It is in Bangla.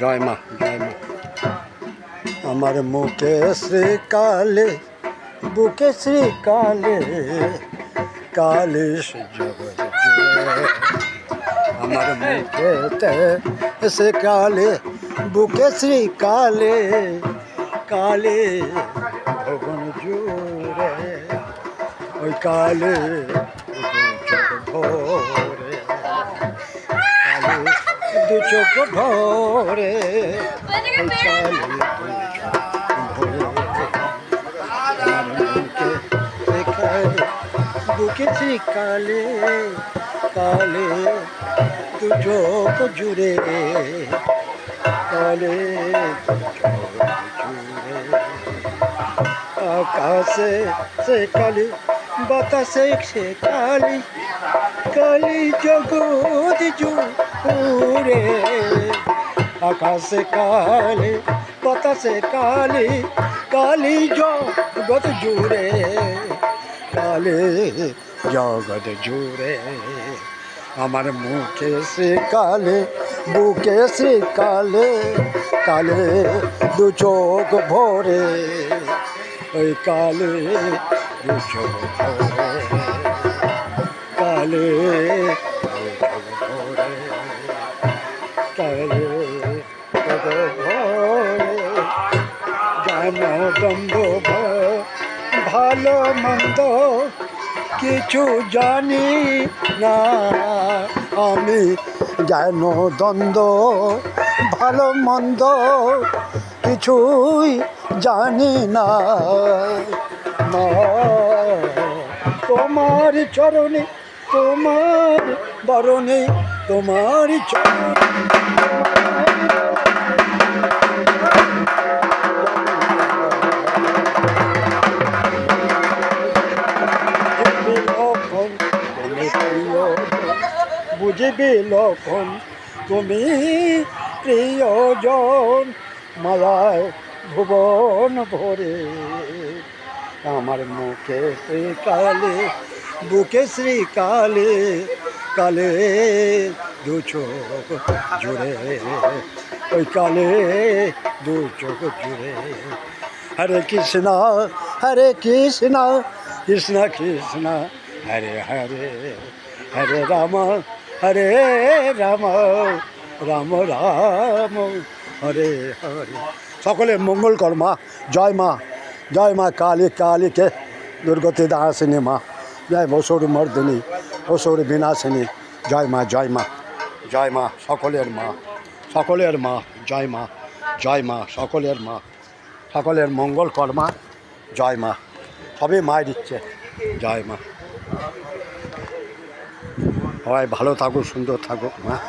জয় মা জয় মা। আমার মুখে শ্রীকালে বুকে শ্রীকালে কালে জগৎ জুড়ে। আমার মুখেতে শ্রীকালে বুকে শ্রীকালে কালে ভুবন জুড়ে। ওই কালে ভোরে দু চোখ ভরে ওই কালে বুকে শ্রীকালে কালে দু চোখ জুড়ে কালে জুড়ে। আকাশে সে কালি বাতাসে সে কালি কালি জগৎ জুড়ে। আকাশে কালি বাতাসে কালি কালি জগৎ জুড়ে কালে জগৎ জুড়ে। আমার মুখে সে কালে বুকে সে কালে কালে দু চোখ ভরে ওই কালে দু চোখ ভরে কালে দু চোখ ভরে কালে ভরে জ্ঞান দ্বন্দ্ব ভালো মন্দ কিছু জানি না আমি। জ্ঞান দ্বন্দ্ব ভালো মন্দ কিছুই জানি না। তোমার চরণে তোমার বরণে তোমার চরণে বুঝিবি লক্ষণ তুমি প্রিয়জন মালায় ভুবন ভরে। আমার মুখে শ্রীকালে বুকে শ্রীকালে কালে দু চোখ জুড়ে ওই কালে দু চোখ জুড়ে। হরে কৃষ্ণ কৃষ্ণ কৃষ্ণ হরে হরে হরে রাম হরে রাম রাম রাম হরে হরে। সকলে মঙ্গল কর মা। জয় মা কালী কালীকে দুর্গতি দাসিনী মা। জয় অসুর মর্দিনী অসুর বিনাশিনী। জয় মা জয় মা জয় মা সকলের মা সকলের মা। জয় মা সকলের মা সকলের মঙ্গল কর্মা। জয় মা সবই মায়ের ইচ্ছে। জয় মা। সবাই ভালো থাকুক সুন্দর থাকুক মা।